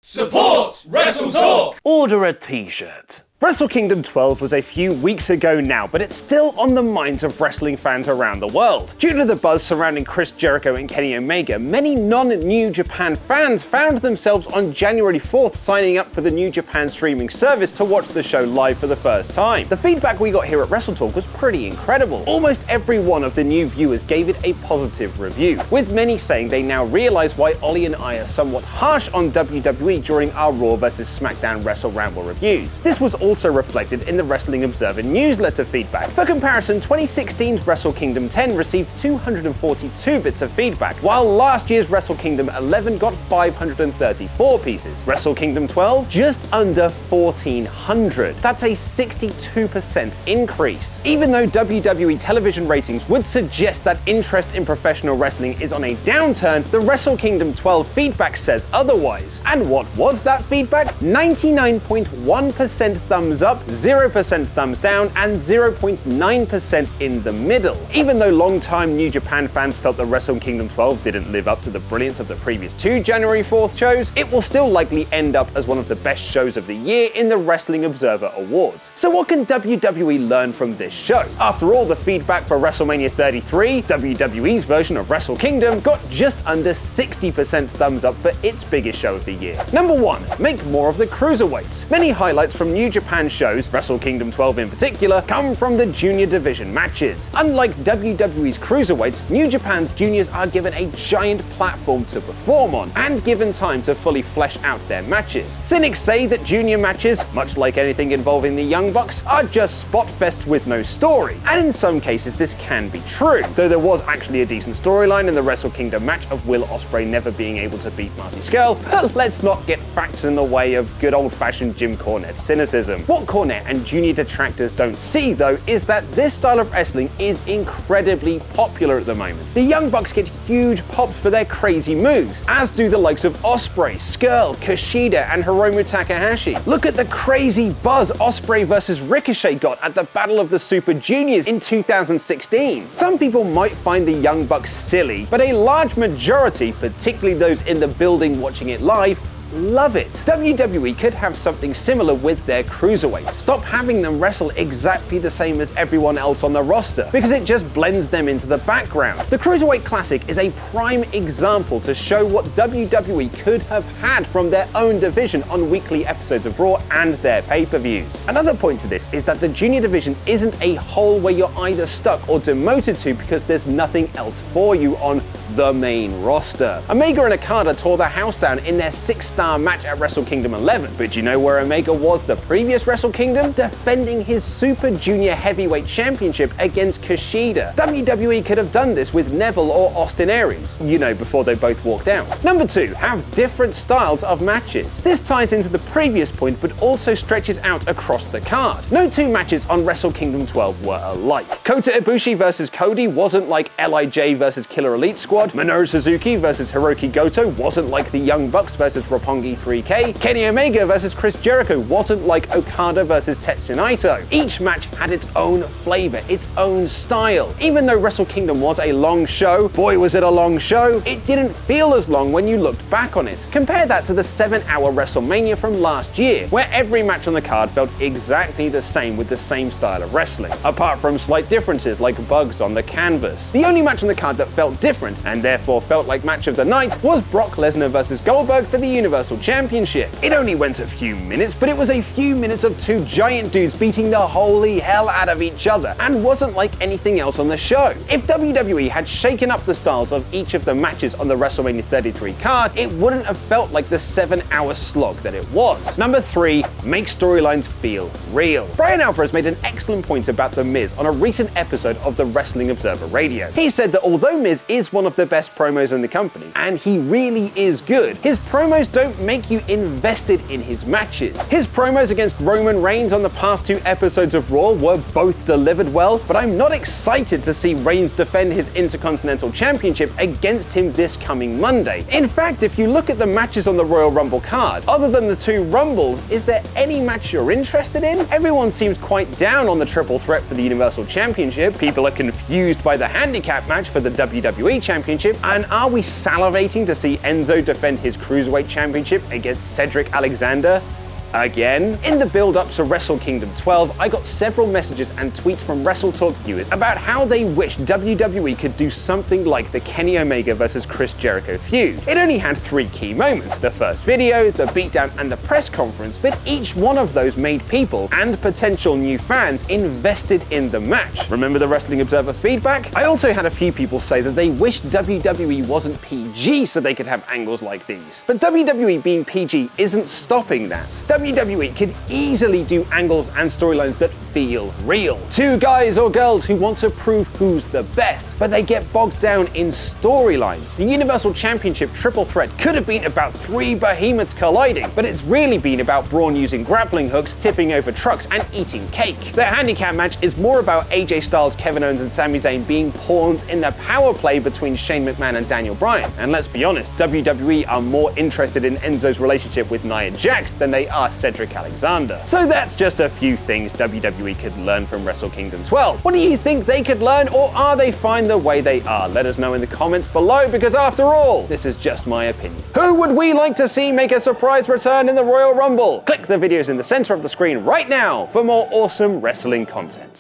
Support WrestleTalk! Order a t-shirt. Wrestle Kingdom 12 was a few weeks ago now, but it's still on the minds of wrestling fans around the world. Due to the buzz surrounding Chris Jericho and Kenny Omega, many non-New Japan fans found themselves on January 4th signing up for the New Japan streaming service to watch the show live for the first time. The feedback we got here at WrestleTalk was pretty incredible. Almost every one of the new viewers gave it a positive review, with many saying they now realize why Ollie and I are somewhat harsh on WWE during our Raw vs SmackDown Wrestle Ramble reviews. This was also reflected in the Wrestling Observer newsletter feedback. For comparison, 2016's Wrestle Kingdom 10 received 242 bits of feedback, while last year's Wrestle Kingdom 11 got 534 pieces. Wrestle Kingdom 12, just under 1,400. That's a 62% increase. Even though WWE television ratings would suggest that interest in professional wrestling is on a downturn, the Wrestle Kingdom 12 feedback says otherwise. And what was that feedback? 99.1% thumbs up, 0% thumbs down, and 0.9% in the middle. Even though long-time New Japan fans felt that Wrestle Kingdom 12 didn't live up to the brilliance of the previous two January 4th shows, it will still likely end up as one of the best shows of the year in the Wrestling Observer Awards. So what can WWE learn from this show? After all, the feedback for WrestleMania 33, WWE's version of Wrestle Kingdom, got just under 60% thumbs up for its biggest show of the year. Number 1, make more of the cruiserweights. Many highlights from New Japan shows, Wrestle Kingdom 12 in particular, come from the junior division matches. Unlike WWE's cruiserweights, New Japan's juniors are given a giant platform to perform on, and given time to fully flesh out their matches. Cynics say that junior matches, much like anything involving the Young Bucks, are just spot fests with no story, and in some cases this can be true, though there was actually a decent storyline in the Wrestle Kingdom match of Will Ospreay never being able to beat Marty Scurll, but let's not get facts in the way of good old-fashioned Jim Cornette cynicism. What Cornette and junior detractors don't see, though, is that this style of wrestling is incredibly popular at the moment. The Young Bucks get huge pops for their crazy moves, as do the likes of Ospreay, Scurll, Kushida, and Hiromu Takahashi. Look at the crazy buzz Ospreay vs Ricochet got at the Battle of the Super Juniors in 2016. Some people might find the Young Bucks silly, but a large majority, particularly those in the building watching it live, love it. WWE could have something similar with their cruiserweights. Stop having them wrestle exactly the same as everyone else on the roster, because it just blends them into the background. The Cruiserweight Classic is a prime example to show what WWE could have had from their own division on weekly episodes of Raw and their pay-per-views. Another point to this is that the junior division isn't a hole where you're either stuck or demoted to because there's nothing else for you on the main roster. Omega and Okada tore the house down in their 6-star match at Wrestle Kingdom 11, but you know where Omega was the previous Wrestle Kingdom? Defending his Super Junior Heavyweight Championship against Kushida. WWE could have done this with Neville or Austin Aries, you know, before they both walked out. Number 2, have different styles of matches. This ties into the previous point, but also stretches out across the card. No two matches on Wrestle Kingdom 12 were alike. Kota Ibushi vs Cody wasn't like LIJ vs Killer Elite Squad. Minoru Suzuki vs Hiroki Goto wasn't like the Young Bucks vs Roppongi 3K. Kenny Omega vs Chris Jericho wasn't like Okada vs Tetsuya Naito. Each match had its own flavor, its own style. Even though Wrestle Kingdom was a long show, boy was it a long show, it didn't feel as long when you looked back on it. Compare that to the 7-hour WrestleMania from last year, where every match on the card felt exactly the same with the same style of wrestling, apart from slight differences like bugs on the canvas. The only match on the card that felt different, and therefore felt like match of the night, was Brock Lesnar vs Goldberg for the Universal Championship. It only went a few minutes, but it was a few minutes of two giant dudes beating the holy hell out of each other, and wasn't like anything else on the show. If WWE had shaken up the styles of each of the matches on the WrestleMania 33 card, it wouldn't have felt like the 7-hour slog that it was. Number 3, make storylines feel real. Brian Alvarez made an excellent point about The Miz on a recent episode of the Wrestling Observer Radio. He said that although Miz is one of the best promos in the company, and he really is good, his promos don't make you invested in his matches. His promos against Roman Reigns on the past 2 episodes of Raw were both delivered well, but I'm not excited to see Reigns defend his Intercontinental Championship against him this coming Monday. In fact, if you look at the matches on the Royal Rumble card, other than the 2 Rumbles, is there any match you're interested in? Everyone seems quite down on the triple threat for the Universal Championship. People are confused by the handicap match for the WWE Championship Championship? And are we salivating to see Enzo defend his Cruiserweight Championship against Cedric Alexander? Again? In the build-up to Wrestle Kingdom 12, I got several messages and tweets from WrestleTalk viewers about how they wish WWE could do something like the Kenny Omega versus Chris Jericho feud. It only had 3 key moments: the first video, the beatdown, and the press conference, but each one of those made people, and potential new fans, invested in the match. Remember the Wrestling Observer feedback? I also had a few people say that they wish WWE wasn't PG so they could have angles like these. But WWE being PG isn't stopping that. WWE could easily do angles and storylines that feel real. 2 guys or girls who want to prove who's the best, but they get bogged down in storylines. The Universal Championship triple threat could have been about 3 behemoths colliding, but it's really been about Braun using grappling hooks, tipping over trucks, and eating cake. The handicap match is more about AJ Styles, Kevin Owens, and Sami Zayn being pawns in the power play between Shane McMahon and Daniel Bryan. And let's be honest, WWE are more interested in Enzo's relationship with Nia Jax than they are Cedric Alexander. So that's just a few things WWE could learn from Wrestle Kingdom 12. What do you think they could learn, or are they fine the way they are? Let us know in the comments below, because after all, this is just my opinion. Who would we like to see make a surprise return in the Royal Rumble? Click the videos in the center of the screen right now for more awesome wrestling content.